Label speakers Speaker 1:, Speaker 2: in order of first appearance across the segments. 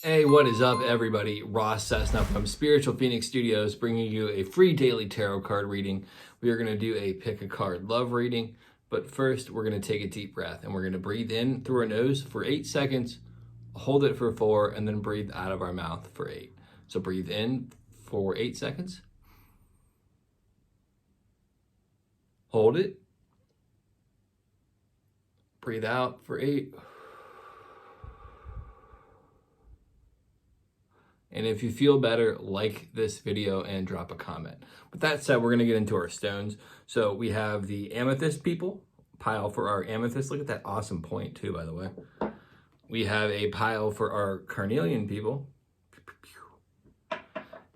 Speaker 1: Hey, what is up, everybody? Ross Cessna from Spiritual Phoenix Studios bringing you a free daily tarot card reading. We are going to do a pick a card love reading, but first we're going to take a deep breath and we're going to breathe in through our nose for 8 seconds, hold it for 4, and then breathe out of our mouth for 8. So breathe in for 8 seconds, hold it, breathe out for 8. And if you feel better, like this video and drop a comment. With that said, we're going to get into our stones. So we have the amethyst people pile for our amethyst. Look at that awesome point too, by the way. We have a pile for our carnelian people.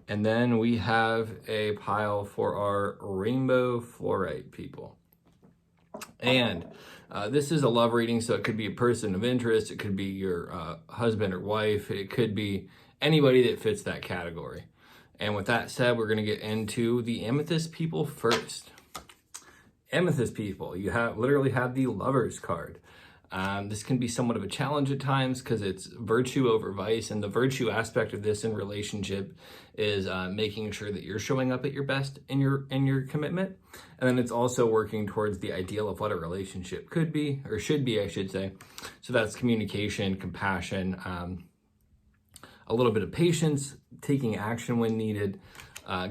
Speaker 1: And then we have a pile for our rainbow fluorite people. And this is a love reading, so it could be a person of interest. It could be your husband or wife. It could be anybody that fits that category. And with that said, we're going to get into the amethyst people first. Amethyst people, you literally have the Lovers card. This can be somewhat of a challenge at times because it's virtue over vice, and the virtue aspect of this in relationship is making sure that you're showing up at your best in your commitment, and then it's also working towards the ideal of what a relationship could be, or should be, I should say. So that's communication, compassion, a little bit of patience, taking action when needed,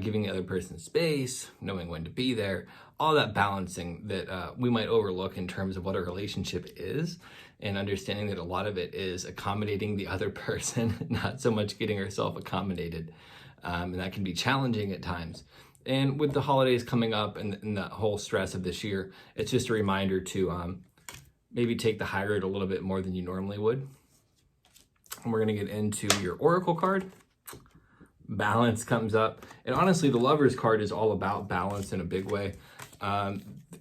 Speaker 1: giving the other person space, knowing when to be there, all that balancing that we might overlook in terms of what a relationship is, and understanding that a lot of it is accommodating the other person, not so much getting ourselves accommodated. And that can be challenging at times. And with the holidays coming up and the whole stress of this year, it's just a reminder to maybe take the high road a little bit more than you normally would. And we're going to get into your oracle card. Balance comes up. And honestly, the Lovers card is all about balance in a big way.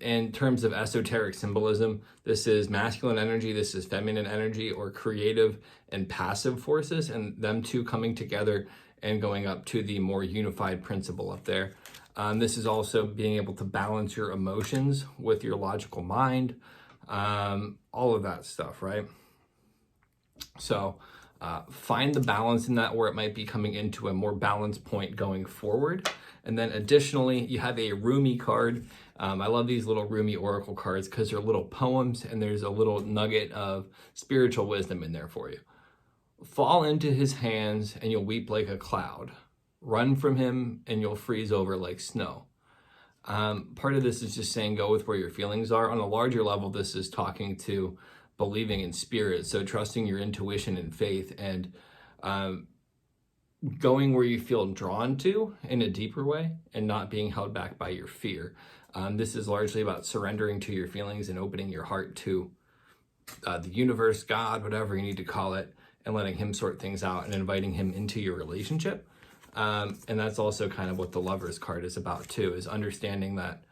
Speaker 1: In terms of esoteric symbolism, this is masculine energy, this is feminine energy, or creative and passive forces, and them two coming together and going up to the more unified principle up there. This is also being able to balance your emotions with your logical mind, all of that stuff, right? So find the balance in that, where it might be coming into a more balanced point going forward. And then additionally, you have a Rumi card. I love these little Rumi oracle cards because they're little poems and there's a little nugget of spiritual wisdom in there for you. Fall into his hands and you'll weep like a cloud. Run from him and you'll freeze over like snow. Part of this is just saying go with where your feelings are. On a larger level, this is talking to believing in spirit, so trusting your intuition and faith, and going where you feel drawn to in a deeper way and not being held back by your fear. This is largely about surrendering to your feelings and opening your heart to the universe, God, whatever you need to call it, and letting him sort things out and inviting him into your relationship. And that's also kind of what the Lovers card is about too, is understanding that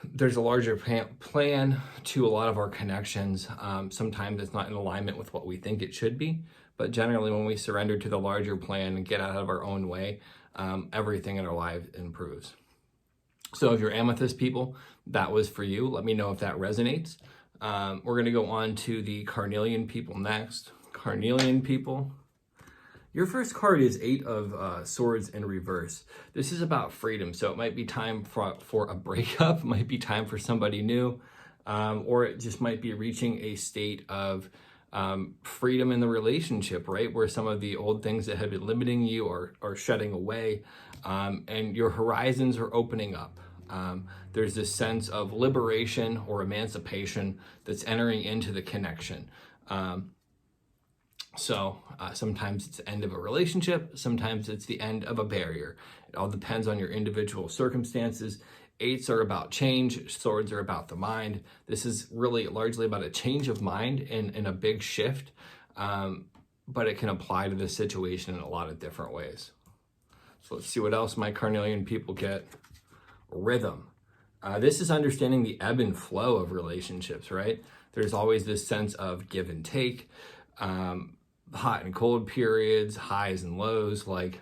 Speaker 1: there's a larger plan to a lot of our connections. Sometimes it's not in alignment with what we think it should be, but generally when we surrender to the larger plan and get out of our own way, everything in our life improves. So if you're amethyst people, that was for you. Let me know if that resonates. We're going to go on to the carnelian people next. Carnelian people. Your first card is 8 of Swords in reverse. This is about freedom. So it might be time for a breakup, might be time for somebody new, or it just might be reaching a state of freedom in the relationship, right? Where some of the old things that have been limiting you are shedding away, and your horizons are opening up. There's this sense of liberation or emancipation that's entering into the connection. So sometimes it's the end of a relationship, sometimes it's the end of a barrier. It all depends on your individual circumstances. 8s are about change, swords are about the mind. This is really largely about a change of mind and a big shift, but it can apply to this situation in a lot of different ways. So let's see what else my carnelian people get. Rhythm. This is understanding the ebb and flow of relationships, right? There's always this sense of give and take, hot and cold periods, highs and lows, like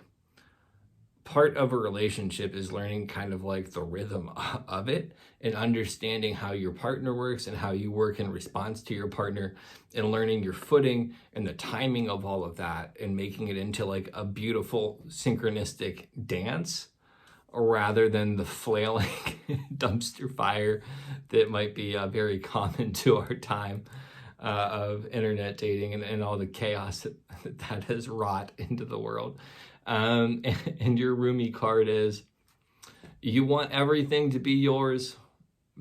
Speaker 1: part of a relationship is learning kind of like the rhythm of it and understanding how your partner works and how you work in response to your partner, and learning your footing and the timing of all of that and making it into like a beautiful synchronistic dance, rather than the flailing dumpster fire that might be very common to our time of internet dating, and all the chaos that has wrought into the world. And your roomie card is, you want everything to be yours,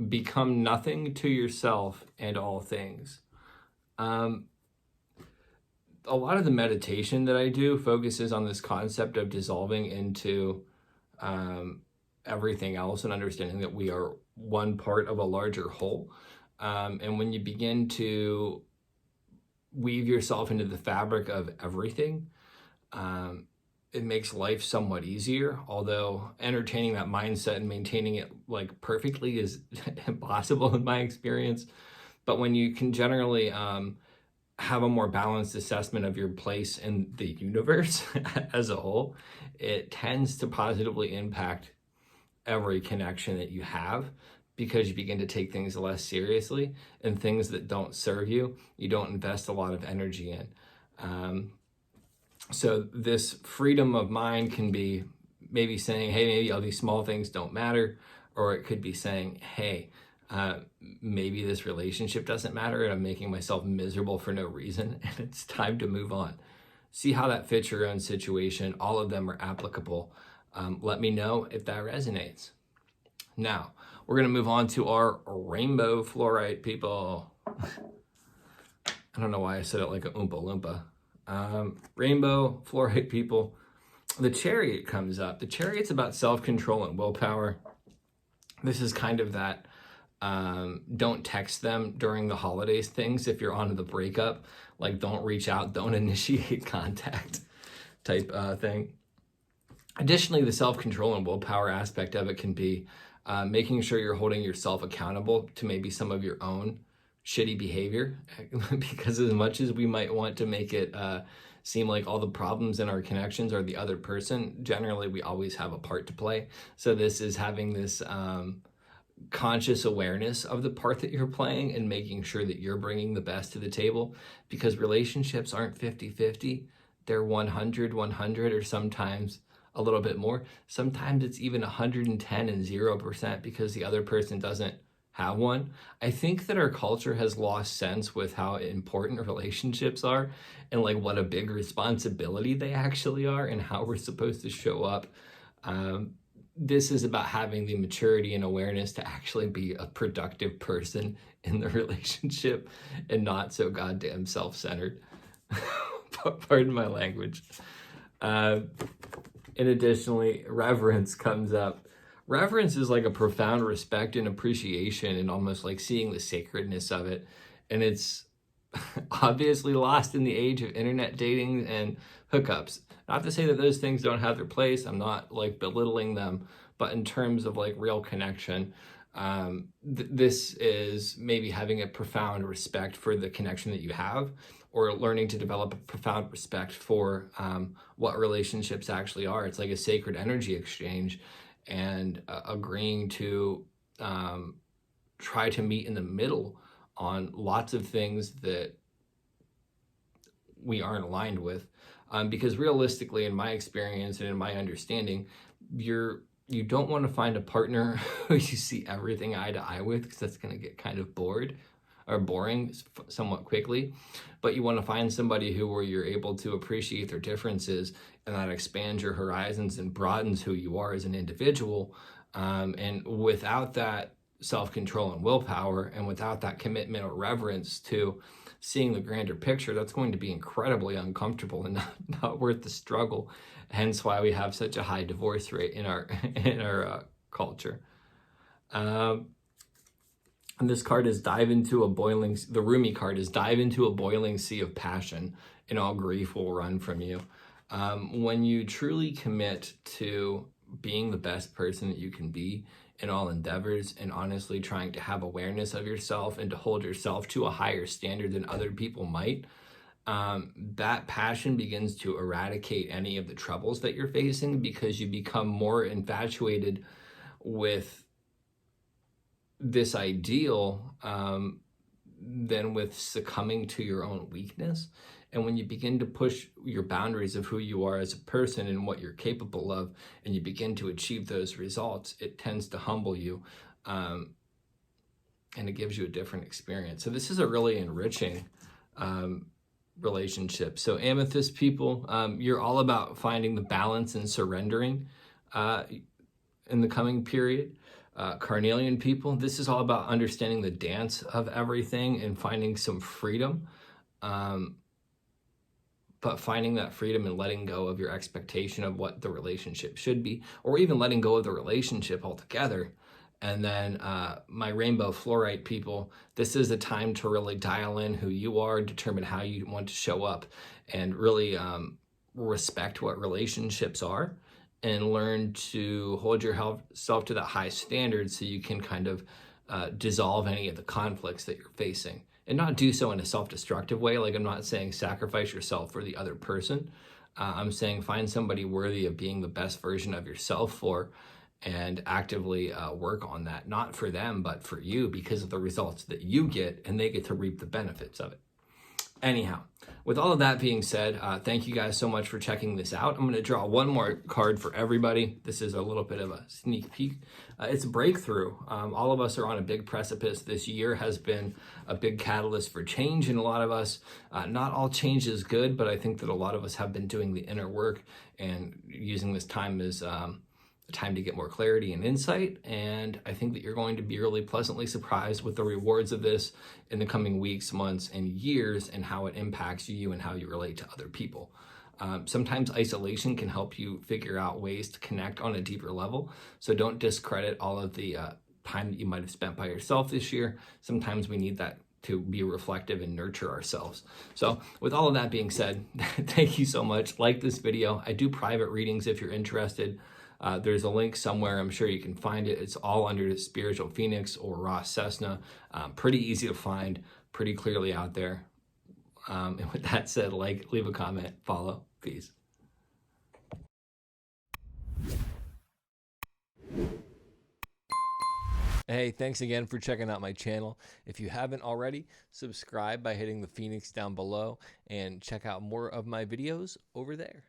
Speaker 1: become nothing to yourself and all things. A lot of the meditation that I do focuses on this concept of dissolving into everything else and understanding that we are one part of a larger whole. And when you begin to weave yourself into the fabric of everything, it makes life somewhat easier, although entertaining that mindset and maintaining it like perfectly is impossible in my experience. But when you can generally have a more balanced assessment of your place in the universe as a whole, it tends to positively impact every connection that you have, because you begin to take things less seriously, and things that don't serve you, you don't invest a lot of energy in. So this freedom of mind can be maybe saying, hey, maybe all these small things don't matter. Or it could be saying, hey, maybe this relationship doesn't matter and I'm making myself miserable for no reason, and it's time to move on. See how that fits your own situation. All of them are applicable. Let me know if that resonates. Now, we're going to move on to our rainbow fluorite people. I don't know why I said it like a Oompa Loompa. Rainbow fluorite people. The Chariot comes up. The Chariot's about self-control and willpower. This is kind of that don't text them during the holidays things if you're on the breakup. Like, don't reach out, don't initiate contact type thing. Additionally, the self-control and willpower aspect of it can be making sure you're holding yourself accountable to maybe some of your own shitty behavior, because as much as we might want to make it seem like all the problems in our connections are the other person, generally we always have a part to play. So this is having this conscious awareness of the part that you're playing and making sure that you're bringing the best to the table, because relationships aren't 50-50. They're 100-100, or sometimes a little bit more. Sometimes it's even 110 and 0% because the other person doesn't have one. I think that our culture has lost sense with how important relationships are, and like what a big responsibility they actually are, and how we're supposed to show up. This is about having the maturity and awareness to actually be a productive person in the relationship and not so goddamn self-centered. Pardon my language. And additionally, reverence comes up. Reverence is like a profound respect and appreciation, and almost like seeing the sacredness of it. And it's obviously lost in the age of internet dating and hookups. Not to say that those things don't have their place. I'm not like belittling them, but in terms of like real connection, this is maybe having a profound respect for the connection that you have, or learning to develop a profound respect for what relationships actually are. It's like a sacred energy exchange, and agreeing to try to meet in the middle on lots of things that we aren't aligned with. Because realistically, in my experience and in my understanding, you don't want to find a partner who you see everything eye to eye with, because that's going to get kind of boring somewhat quickly. But you want to find somebody where you're able to appreciate their differences, and that expands your horizons and broadens who you are as an individual. And without that self-control and willpower, and without that commitment or reverence to seeing the grander picture, that's going to be incredibly uncomfortable and not worth the struggle. Hence why we have such a high divorce rate in our culture. And this card is the Rumi card is dive into a boiling sea of passion, and all grief will run from you. When you truly commit to being the best person that you can be in all endeavors, and honestly trying to have awareness of yourself and to hold yourself to a higher standard than other people might, that passion begins to eradicate any of the troubles that you're facing, because you become more infatuated with this ideal than with succumbing to your own weakness. And when you begin to push your boundaries of who you are as a person and what you're capable of, and you begin to achieve those results, it tends to humble you, and it gives you a different experience. So this is a really enriching relationship. So amethyst people, you're all about finding the balance and surrendering in the coming period. Carnelian people, this is all about understanding the dance of everything and finding some freedom, but finding that freedom and letting go of your expectation of what the relationship should be, or even letting go of the relationship altogether. And then my rainbow fluorite people, this is a time to really dial in who you are, determine how you want to show up, and really respect what relationships are, and learn to hold yourself to that high standard so you can kind of dissolve any of the conflicts that you're facing, and not do so in a self-destructive way. Like, I'm not saying sacrifice yourself for the other person. I'm saying find somebody worthy of being the best version of yourself for, and actively work on that, not for them, but for you, because of the results that you get, and they get to reap the benefits of it. Anyhow, with all of that being said, thank you guys so much for checking this out. I'm going to draw one more card for everybody. This is a little bit of a sneak peek. It's a breakthrough. All of us are on a big precipice. This year has been a big catalyst for change in a lot of us. Not all change is good, but I think that a lot of us have been doing the inner work and using this time as time to get more clarity and insight. And I think that you're going to be really pleasantly surprised with the rewards of this in the coming weeks, months, and years, and how it impacts you and how you relate to other people. Sometimes isolation can help you figure out ways to connect on a deeper level. So don't discredit all of the time that you might have spent by yourself this year. Sometimes we need that to be reflective and nurture ourselves. So with all of that being said, thank you so much. Like this video. I do private readings if you're interested. There's a link somewhere. I'm sure you can find it. It's all under Spiritual Phoenix or Ross Cessna. Pretty easy to find, pretty clearly out there. And with that said, like, leave a comment, follow. Peace. Hey, thanks again for checking out my channel. If you haven't already, subscribe by hitting the Phoenix down below, and check out more of my videos over there.